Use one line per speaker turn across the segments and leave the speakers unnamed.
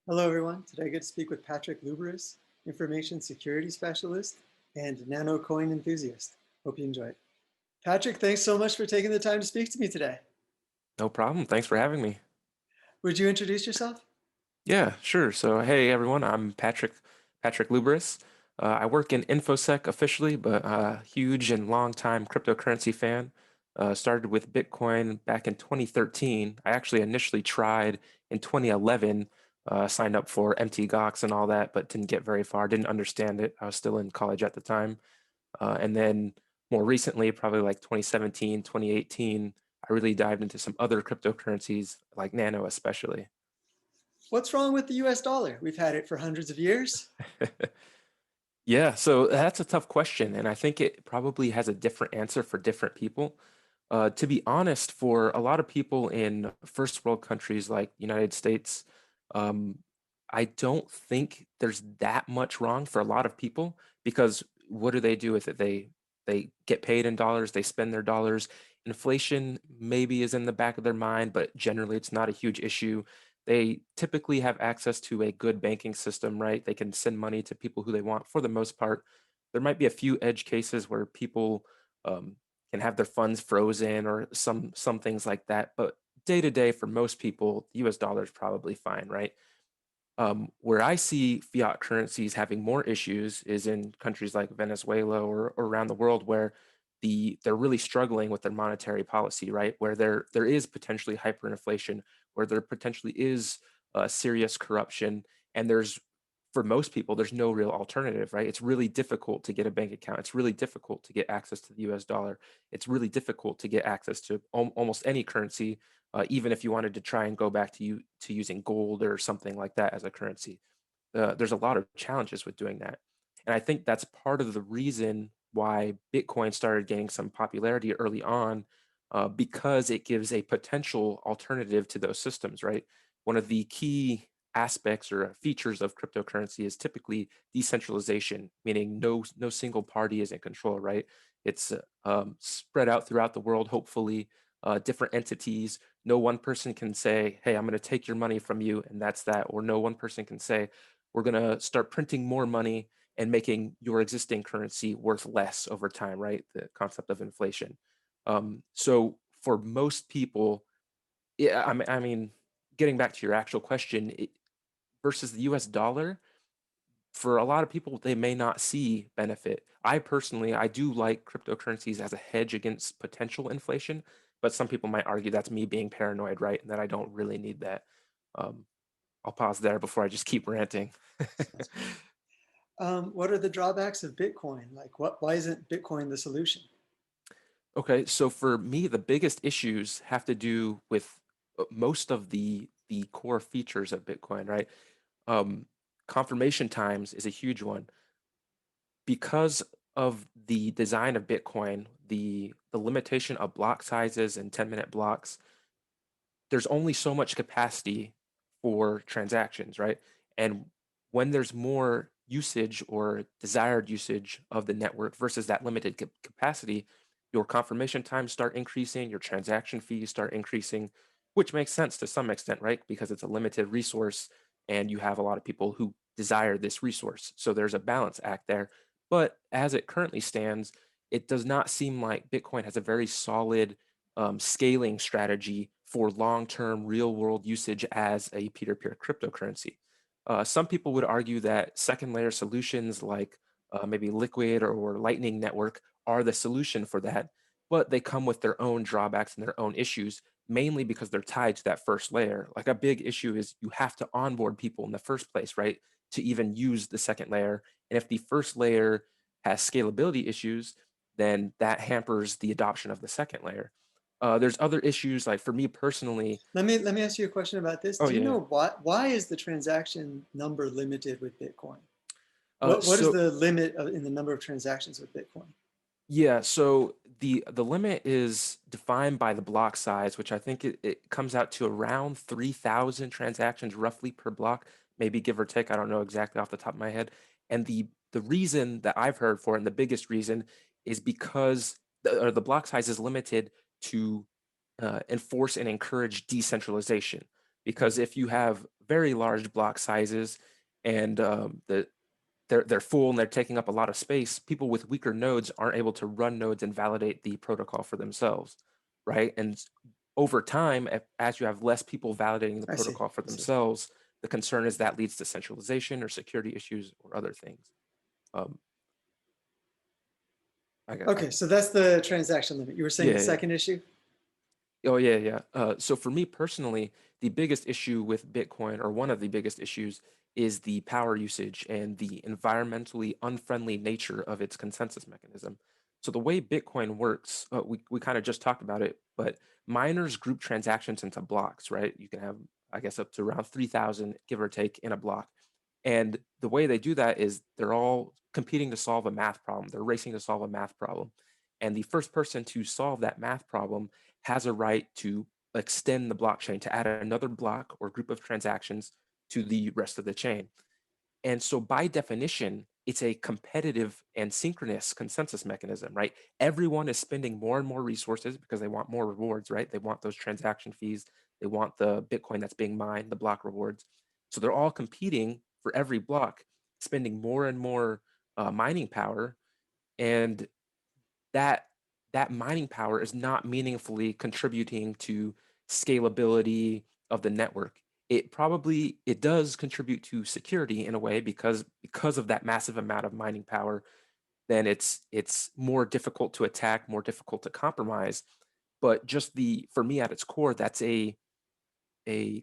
Hello, everyone. Today I get to speak with Patrick Luberus, Information Security Specialist and Nano coin enthusiast. Hope you enjoy it. Patrick, thanks so much for taking the time to speak to me today.
No problem. Thanks for having me.
Would you introduce yourself?
Yeah, sure. So, hey everyone, I'm Patrick Luberus. I work in InfoSec officially, but huge and long time cryptocurrency fan. Started with Bitcoin back in 2013. I actually initially tried in 2011, signed up for MT Gox and all that, but didn't get very far. Didn't understand it. I was still in college at the time. And then more recently, probably like 2017, 2018, I really dived into some other cryptocurrencies like Nano especially.
What's wrong with the US dollar? We've had it for hundreds of years.
Yeah, so that's a tough question, and I think it probably has a different answer for different people. To be honest, for a lot of people in first world countries like United States, um, I don't think there's that much wrong for a lot of people because what do they do with it? They get paid in dollars, they spend their dollars. Inflation maybe is in the back of their mind, but generally it's not a huge issue. They typically have access to a good banking system, right? They can send money to people who they want for the most part. There might be a few edge cases where people um, can have their funds frozen or some things like that. But day to day, for most people, the US dollar is probably fine, right? Where I see fiat currencies having more issues is in countries like Venezuela or around the world where they're really struggling with their monetary policy, right? Where there is potentially hyperinflation, where there potentially is serious corruption, and there's for most people there's no real alternative, right? It's really difficult to get a bank account. It's really difficult to get access to the U.S. dollar. It's really difficult to get access to almost any currency even if you wanted to try and go back to using gold or something like that as a currency. There's a lot of challenges with doing that, and I think that's part of the reason why Bitcoin started gaining some popularity early on, because it gives a potential alternative to those systems. Right, one of the key aspects or features of cryptocurrency is typically decentralization, meaning no single party is in control. Right, it's spread out throughout the world, hopefully. Different entities. No one person can say, "Hey, I'm going to take your money from you," and that's that. Or no one person can say, "We're going to start printing more money and making your existing currency worth less over time." Right? The concept of inflation. So for most people, yeah, I mean, getting back to your actual question, versus the U.S. dollar, for a lot of people, they may not see benefit. I personally, I do like cryptocurrencies as a hedge against potential inflation, but some people might argue that's me being paranoid, right? And that I don't really need that. Um, I'll pause there before I just keep ranting.
Sounds good. What are the drawbacks of Bitcoin? Like, why isn't Bitcoin the solution?
Okay, so for me, the biggest issues have to do with most of the core features of Bitcoin, right? Um, Confirmation times is a huge one because of the design of Bitcoin, the limitation of block sizes and 10-minute blocks, there's only so much capacity for transactions, right? And when there's more usage or desired usage of the network versus that limited capacity, your confirmation times start increasing, your transaction fees start increasing, which makes sense to some extent, right? Because it's a limited resource and you have a lot of people who desire this resource. So there's a balance act there. But as it currently stands, it does not seem like Bitcoin has a very solid scaling strategy for long-term real-world usage as a peer-to-peer cryptocurrency. Some people would argue that second-layer solutions like maybe Liquid or Lightning Network are the solution for that, but they come with their own drawbacks and their own issues, mainly because they're tied to that first layer. Like a big issue is you have to onboard people in the first place, right, to even use the second layer. And if the first layer has scalability issues, then that hampers the adoption of the second layer. There's other issues, like for me personally.
Let me ask you a question about this.
Oh
Do you
yeah.
know why is the transaction number limited with Bitcoin?
Uh,
What is
so
the limit in the number of transactions with Bitcoin?
yeah, so the limit is defined by the block size, which I think it comes out to around 3,000 transactions roughly per block, maybe give or take. I don't know exactly off the top of my head. And the reason that I've heard for it, and the biggest reason, is because the block size is limited to enforce and encourage decentralization. Because
Mhm.
if you have very large block sizes, and they're full and they're taking up a lot of space, people with weaker nodes aren't able to run nodes and validate the protocol for themselves, right? And over time, as you have less people validating the
I see.
protocol for
I see.
themselves, the concern is that leads to centralization or security issues or other things. Um,
Okay, so that's the transaction limit. You were saying
yeah,
the
yeah.
second issue?
Oh, yeah, yeah. So for me personally, the biggest issue with Bitcoin, or one of the biggest issues, is the power usage and the environmentally unfriendly nature of its consensus mechanism. So the way Bitcoin works, we kind of just talked about it, but miners group transactions into blocks, right? You can have, I guess, up to around 3,000, give or take, in a block. And the way they do that is they're all competing to solve a math problem. They're racing to solve a math problem. And the first person to solve that math problem has a right to extend the blockchain to add another block or group of transactions to the rest of the chain. And so by definition, it's a competitive and synchronous consensus mechanism, right? Everyone is spending more and more resources because they want more rewards, right? They want those transaction fees. They want the Bitcoin that's being mined, the block rewards. So they're all competing for every block, spending more and more mining power. And that that mining power is not meaningfully contributing to scalability of the network. It does contribute to security in a way because of that massive amount of mining power. Then it's more difficult to attack, more difficult to compromise. But just the for me at its core, that's a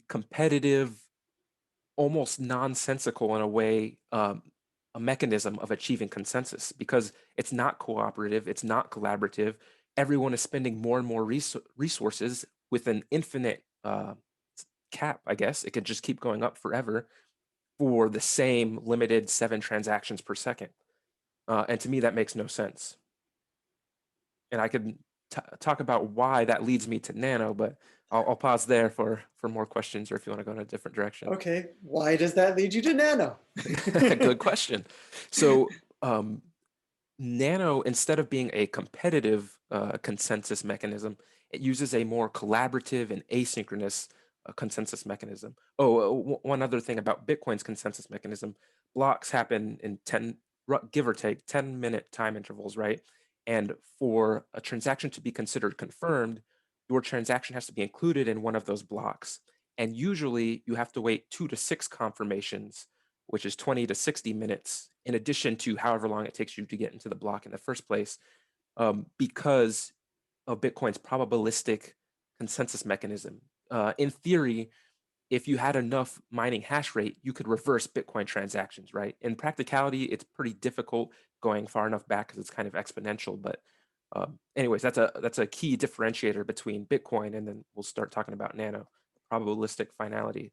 competitive, almost nonsensical in a way, a mechanism of achieving consensus because it's not cooperative, it's not collaborative. Everyone is spending more and more resources with an infinite cap, I guess. It could just keep going up forever for the same limited 7 transactions per second. And to me, that makes no sense. And I could talk about why that leads me to Nano, but I'll pause there for more questions, or if you want to go in a different direction.
Okay, why does that lead you to Nano?
Good question. So, Nano, instead of being a competitive consensus mechanism, it uses a more collaborative and asynchronous consensus mechanism. One other thing about Bitcoin's consensus mechanism, blocks happen in 10, give or take, 10-minute time intervals, right? And for a transaction to be considered confirmed, your transaction has to be included in one of those blocks. And usually you have to wait 2 to 6 confirmations, which is 20 to 60 minutes, in addition to however long it takes you to get into the block in the first place, because of Bitcoin's probabilistic consensus mechanism. In theory, if you had enough mining hash rate, you could reverse Bitcoin transactions, right? In practicality, it's pretty difficult going far enough back because it's kind of exponential. But anyways, that's a key differentiator between Bitcoin, and then we'll start talking about Nano, probabilistic finality.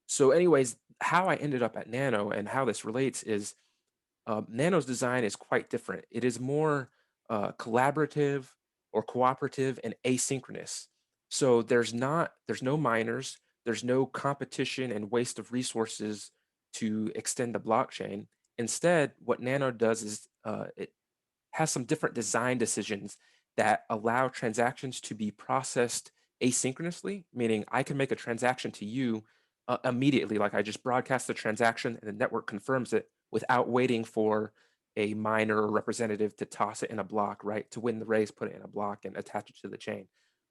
So anyways, how I ended up at Nano and how this relates is Nano's design is quite different. It is more collaborative or cooperative and asynchronous. So there's no miners, there's no competition and waste of resources to extend the blockchain. Instead, what Nano does is it has some different design decisions that allow transactions to be processed asynchronously, meaning I can make a transaction to you immediately, like I just broadcast the transaction and the network confirms it without waiting for a miner or representative to toss it in a block, right? To win the race, put it in a block and attach it to the chain.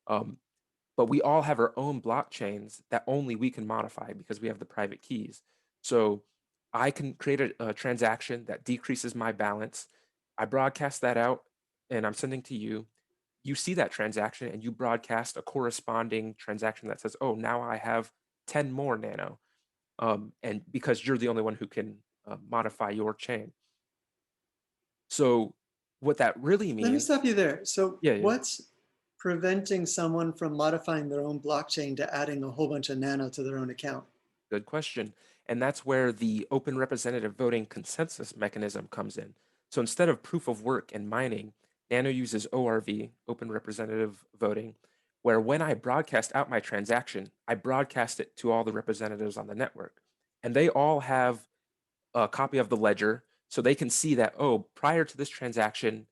Um, but we all have our own blockchains that only we can modify because we have the private keys. So I can create a transaction that decreases my balance. I broadcast that out and I'm sending to you. You see that transaction and you broadcast a corresponding transaction that says, oh, now I have 10 more Nano. And because you're the only one who can modify your chain. So what that really
Let me
means,
stop you there. So
yeah, yeah.
what's preventing someone from modifying their own blockchain to adding a whole bunch of Nano to their own account?
Good question. And that's where the open representative voting consensus mechanism comes in. So instead of proof of work and mining, Nano uses ORV, open representative voting, where when I broadcast out my transaction, I broadcast it to all the representatives on the network. And they all have a copy of the ledger so they can see that, oh, prior to this transaction,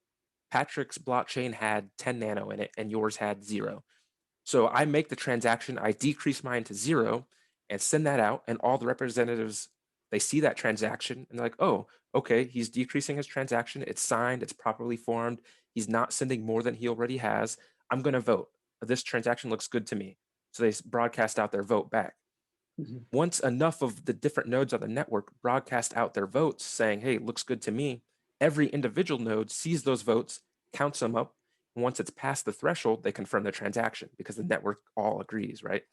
Patrick's blockchain had 10 Nano in it and yours had 0. So I make the transaction, I decrease mine to 0, and send that out, and all the representatives, they see that transaction and they're like, oh, okay, he's decreasing his transaction. It's signed, it's properly formed. He's not sending more than he already has. I'm going to vote. This transaction looks good to me. So they broadcast out their vote back.
Mhm.
Once enough of the different nodes on the network broadcast out their votes saying, hey, looks good to me, every individual node sees those votes, counts them up. And once it's past the threshold, they confirm the transaction because the network all agrees, right?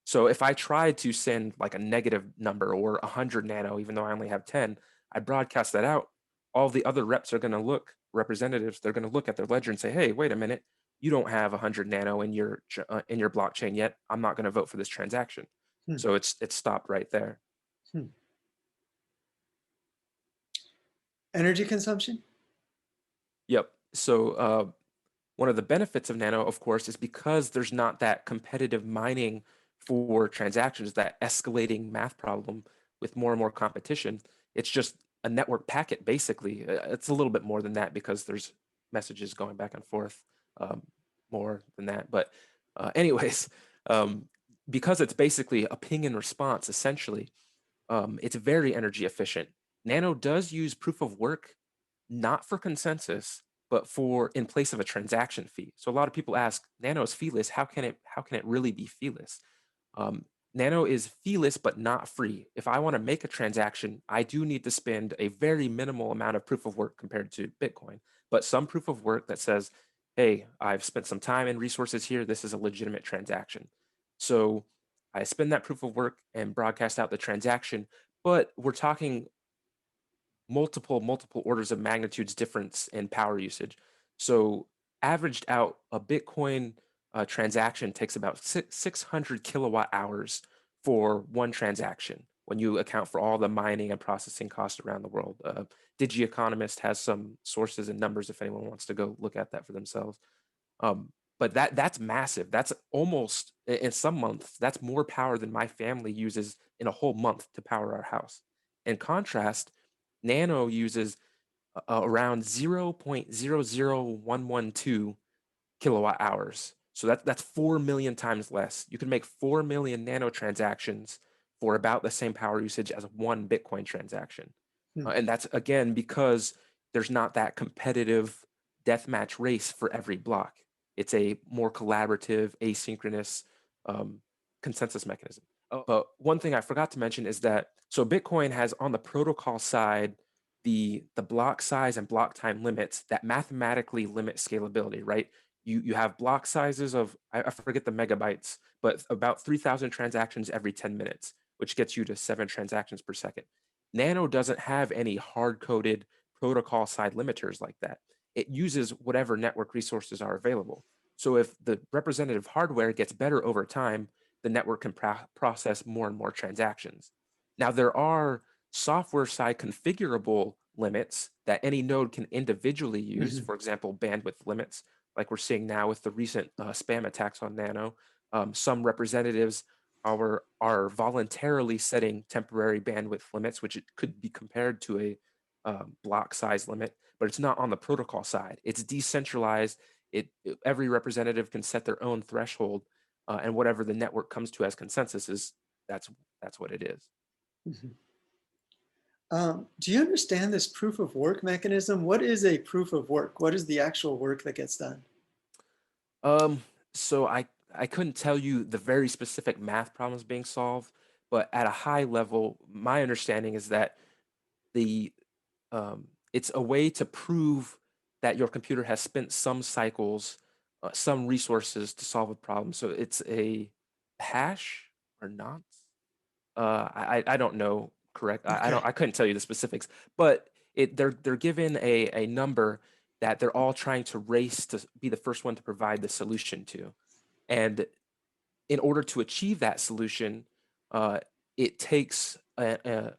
So if I tried to send like a negative number or 100 nano, even though I only have 10, I broadcast that out. All the other reps are going to look, representatives, they're going to look at their ledger and say, hey, wait a minute, you don't have 100 nano in your blockchain yet. I'm not going to vote for this transaction.
Hmm.
So it's stopped right there.
Hmm. Energy consumption?
Yep. So one of the benefits of Nano, of course, is because there's not that competitive mining for transactions, that escalating math problem with more and more competition. It's just a network packet, basically. It's a little bit more than that because there's messages going back and forth, more than that. But anyways, um, because it's basically a ping and response, essentially, it's very energy efficient. Nano does use proof of work, not for consensus, but for in place of a transaction fee. So a lot of people ask, Nano is feeless. How can it really be feeless? Um, Nano is feeless, but not free. If I want to make a transaction, I do need to spend a very minimal amount of proof of work compared to Bitcoin, but some proof of work that says, hey, I've spent some time and resources here. This is a legitimate transaction. So I spend that proof of work and broadcast out the transaction, but we're talking multiple orders of magnitudes difference in power usage. So averaged out, a Bitcoin transaction takes about 600 kilowatt hours for one transaction when you account for all the mining and processing costs around the world. Digi Economist has some sources and numbers if anyone wants to go look at that for themselves. But that's massive. That's almost, in some months, that's more power than my family uses in a whole month to power our house. In contrast, Nano uses around 0.00112 kilowatt hours. So that's 4 million times less. You can make 4 million nano transactions for about the same power usage as one Bitcoin transaction.
Hmm.
And that's, again, because there's not that competitive deathmatch race for every block. It's a more collaborative, asynchronous consensus mechanism. But one thing I forgot to mention is that, so Bitcoin has on the protocol side, the block size and block time limits that mathematically limit scalability, right? You have block sizes of, I forget the megabytes, but about 3,000 transactions every 10 minutes, which gets you to 7 transactions per second. Nano doesn't have any hard-coded protocol side limiters like that. It uses whatever network resources are available. So if the representative hardware gets better over time, the network can process more and more transactions. Now, there are software side configurable limits that any node can individually use,
Mhm.
for example, bandwidth limits, like we're seeing now with the recent spam attacks on Nano. Some representatives are voluntarily setting temporary bandwidth limits, which it could be compared to a block size limit, but it's not on the protocol side. It's decentralized. Every representative can set their own threshold, and whatever the network comes to as consensus is, that's what it is.
Mhm. Do you understand this proof of work mechanism? What is a proof of work? What is the actual work that gets done?
So I couldn't tell you the very specific math problems being solved, but at a high level, my understanding is that the it's a way to prove that your computer has spent some cycles, some resources to solve a problem. So it's a hash or nonce. I don't know. Correct.
Okay.
I couldn't tell you the specifics, but they're given a number that they're all trying to race to be the first one to provide the solution to. And in order to achieve that solution, uh, it takes a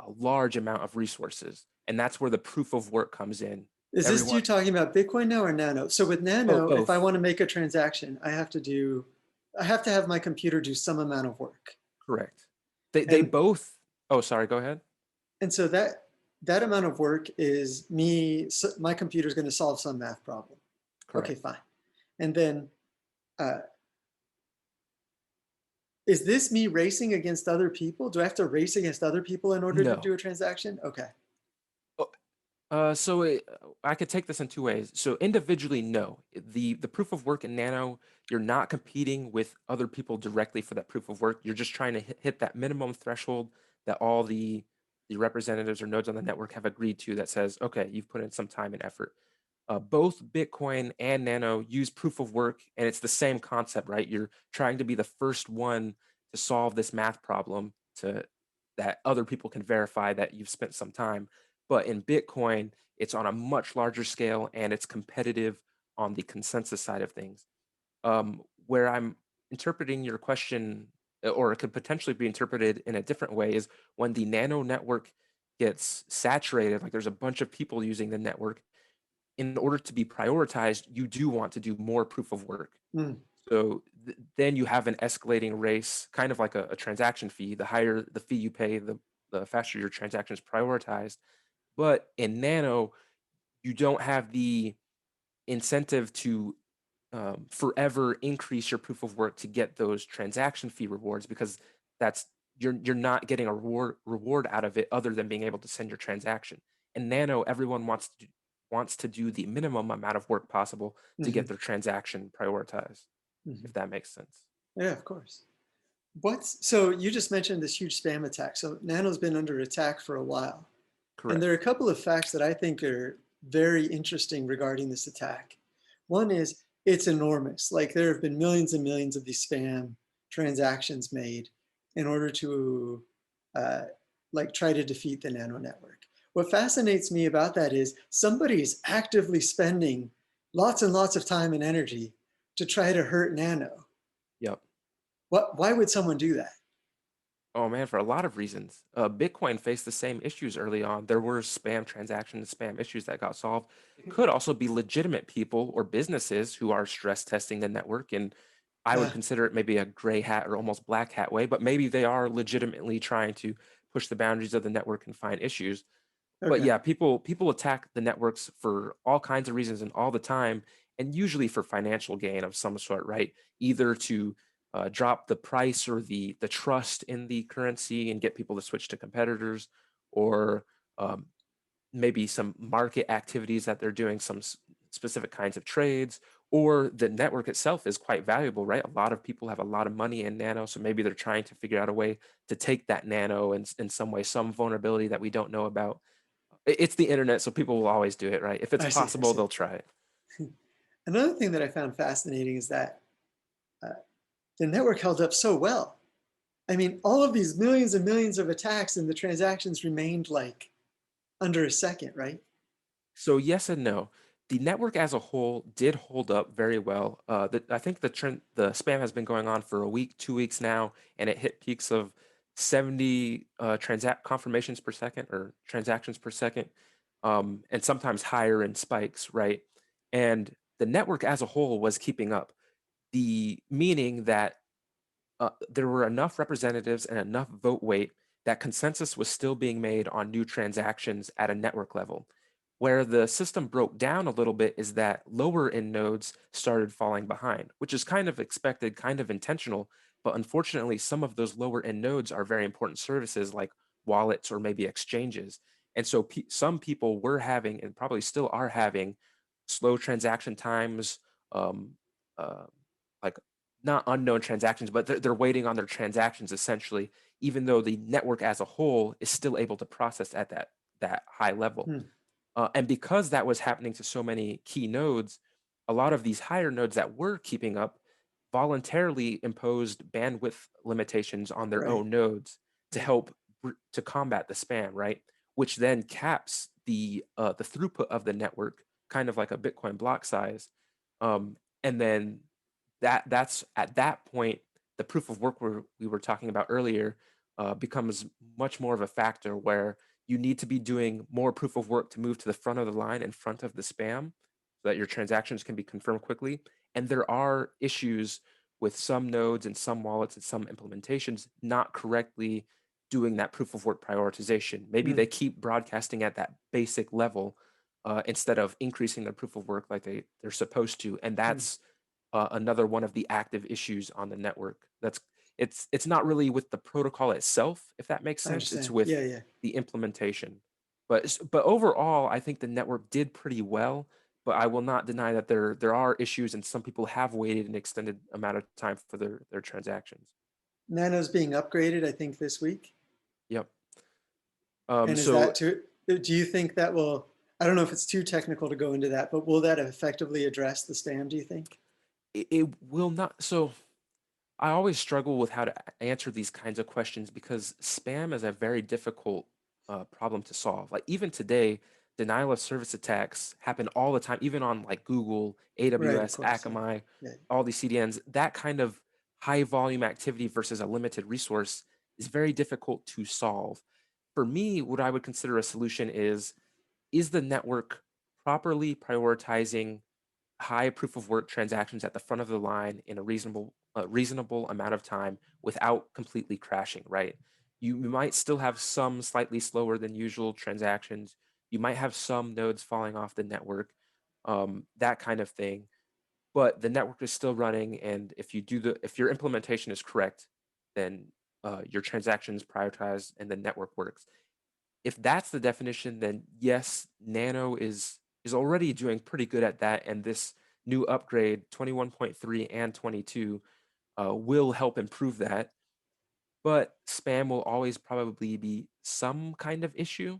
large amount of resources. And that's where the proof of work comes in.
Is this
Everyone,
you talking about Bitcoin now or Nano? So with Nano, if I
both,
want to make a transaction, I have to have my computer do some amount of work.
correct. They
And
both, oh, sorry, go ahead.
and so that amount of work is me, so my computer is going to solve some math problem. Okay,
Correct.
fine. And then uh, is this me racing against other people? Do I have to race against other people in order to
No.
do a transaction? Okay.
I could take this in two ways. So individually, no. The proof of work in Nano, you're not competing with other people directly for that proof of work. You're just trying to hit that minimum threshold that all the representatives or nodes on the network have agreed to that says, okay, you've put in some time and effort. Both Bitcoin and Nano use proof of work, and it's the same concept, right? You're trying to be the first one to solve this math problem to that other people can verify that you've spent some time. But in Bitcoin, it's on a much larger scale and it's competitive on the consensus side of things. Where I'm interpreting your question, or it could potentially be interpreted in a different way, is when the Nano network gets saturated, like there's a bunch of people using the network in order to be prioritized, you do want to do more proof of work.
Mm,
So then you have an escalating race, kind of like a transaction fee. The higher the fee you pay, the faster your transaction is prioritized. But in Nano, you don't have the incentive to forever increase your proof of work to get those transaction fee rewards because that's you're not getting a reward out of it other than being able to send your transaction. In Nano, everyone wants to do the minimum amount of work possible to get
mhm,
their transaction prioritized,
mhm.
if that makes sense.
Yeah, of course. So you just mentioned this huge spam attack. So Nano's been under attack for a while. And
Correct.
there are a couple of facts that I think are very interesting regarding this attack. One is it's enormous. Like there have been millions and millions of these spam transactions made in order to uh, like try to defeat the Nano network. What fascinates me about that is somebody's actively spending lots and lots of time and energy to try to hurt Nano.
Yep.
Why would someone do that?
Oh man, for a lot of reasons. Bitcoin faced the same issues early on. There were spam transactions, spam issues that got solved. Could also be legitimate people or businesses who are stress testing the network. And I would
Uh,
consider it maybe a gray hat or almost black hat way, but maybe they are legitimately trying to push the boundaries of the network and find issues. But
okay.
yeah, people attack the networks for all kinds of reasons and all the time, and usually for financial gain of some sort, right? Either to drop the price or the trust in the currency and get people to switch to competitors, or um, maybe some market activities that they're doing, some specific kinds of trades, or the network itself is quite valuable, right? A lot of people have a lot of money in Nano, so maybe they're trying to figure out a way to take that Nano and in some way, some vulnerability that we don't know about. It's the internet, so people will always do it, right? If it's
I
possible,
see.
they'll try it.
Another thing that I found fascinating is that uh, the network held up so well. I mean, all of these millions and millions of attacks and the transactions remained like under a second, right?
So yes and no. The network as a whole did hold up very well. I think the spam has been going on for a week, 2 weeks now, and it hit peaks of 70 transact confirmations per second or transactions per second, and sometimes higher in spikes, right? And the network as a whole was keeping up. The meaning that there were enough representatives and enough vote weight that consensus was still being made on new transactions at a network level. Where the system broke down a little bit is that lower end nodes started falling behind, which is kind of expected, kind of intentional. But unfortunately, some of those lower end nodes are very important services like wallets or maybe exchanges. And so some people were having, and probably still are having, slow transaction times, um, uh, like not unknown transactions, but they're waiting on their transactions essentially, even though the network as a whole is still able to process at that high level.
Hmm.
And because that was happening to so many key nodes, a lot of these higher nodes that were keeping up voluntarily imposed bandwidth limitations on their
Right,
own nodes to
right.
help to combat the spam, right? Which then caps the throughput of the network, kind of like a Bitcoin block size, and then that's at that point the proof of work we were talking about earlier becomes much more of a factor where you need to be doing more proof of work to move to the front of the line in front of the spam so that your transactions can be confirmed quickly. And there are issues with some nodes and some wallets and some implementations not correctly doing that proof of work prioritization. Maybe
Hmm.
they keep broadcasting at that basic level instead of increasing their proof of work like they're supposed to. And
Hmm.
that's another one of the active issues on the network. That's It's not really with the protocol itself, if that makes
I
sense. It's
understand.
with
Yeah, yeah.
the implementation. But overall, I think the network did pretty well. But I will not deny that there are issues, and some people have waited an extended amount of time for their transactions.
Nano's being upgraded, I think, this week.
Yep.
And is
So
that too, do you think that will, I don't know if it's too technical to go into that, but will that effectively address the spam, do you think?
it will not. So I always struggle with how to answer these kinds of questions because spam is a very difficult problem to solve. Like even today, denial of service attacks happen all the time, even on like Google,
Right, of
AWS,
course. Yeah.
Akamai,
Yeah.
all these CDNs. That kind of high volume activity versus a limited resource is very difficult to solve. For me, what I would consider a solution is the network properly prioritizing high proof of work transactions at the front of the line in a reasonable amount of time without completely crashing, right? You might still have some slightly slower than usual transactions. You might have some nodes falling off the network, that kind of thing. But the network is still running, and if your implementation is correct, then your transactions prioritize and the network works. If that's the definition, then yes, Nano is already doing pretty good at that, and this new upgrade, 21.3 and 22, will help improve that. But spam will always probably be some kind of issue.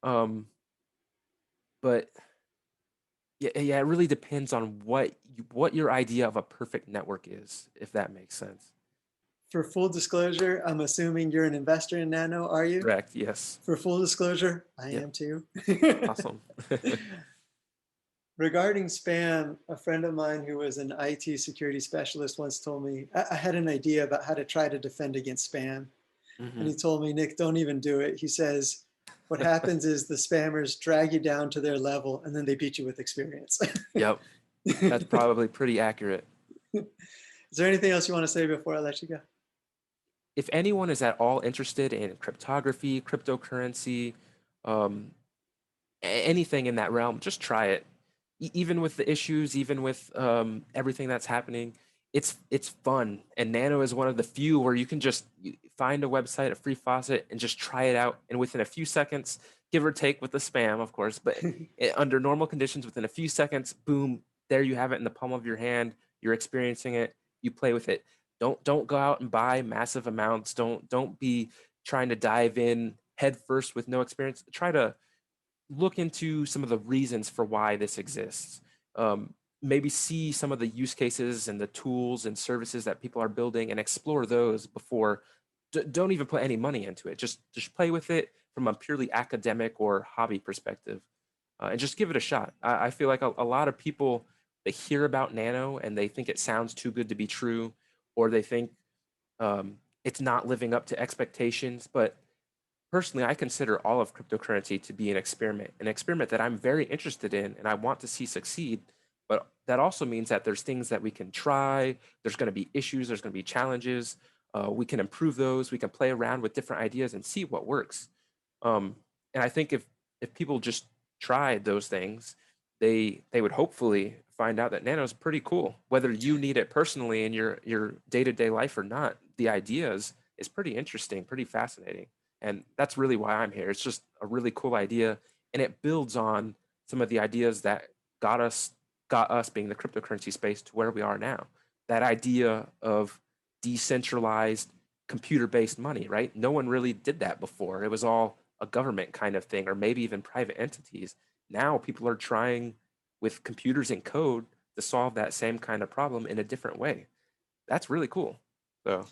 Um, but yeah, it really depends on what your idea of a perfect network is, if that makes sense.
For full disclosure, I'm assuming you're an investor in Nano, are you?
Correct. Yes.
For full disclosure, I
Yep.
am too.
Awesome.
Regarding spam, a friend of mine who was an IT security specialist once told me, I had an idea about how to try to defend against spam. And
Hmm.
he told me, Nick, don't even do it. He says, what happens is the spammers drag you down to their level and then they beat you with experience.
Yep. That's
Is
probably pretty accurate.
there anything else you want to say before I let you go?
If anyone is at all interested in cryptography, cryptocurrency, um, anything in that realm, just try it. Even with the issues, even with everything that's happening, it's fun. And Nano is one of the few where you can just find a website, a free faucet, and just try it out. And within a few seconds, give or take with the spam, of course, but under normal conditions, within a few seconds, boom, there you have it in the palm of your hand. You're experiencing it. You play with it. Don't go out and buy massive amounts. Don't be trying to dive in head first with no experience. Try to look into some of the reasons for why this exists. Maybe see some of the use cases and the tools and services that people are building and explore those before. Don't even put any money into it. Just play with it from a purely academic or hobby perspective, and just give it a shot. I feel like a lot of people, they hear about Nano and they think it sounds too good to be true, or they think it's not living up to expectations. But personally, I consider all of cryptocurrency to be an experiment that I'm very interested in and I want to see succeed. But that also means that there's things that we can try, there's going to be issues, there's going to be challenges. We can improve those, we can play around with different ideas and see what works. Um, and I think if people just tried those things, they would hopefully find out that Nano is pretty cool. Whether you need it personally in your day-to-day life or not, the ideas is pretty interesting, pretty fascinating. And that's really why I'm here. It's just a really cool idea, and it builds on some of the ideas that got us got us being the cryptocurrency space to where we are now. That idea of decentralized computer-based money, right? No one really did that before. It was all a government kind of thing, or maybe even private entities. Now people are trying with computers and code to solve that same kind of problem in a different way. That's really cool. So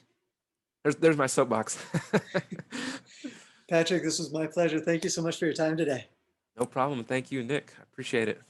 there's my soapbox.
Patrick, this was my pleasure. Thank you so much for your time today.
No problem. Thank you, Nick. I appreciate it.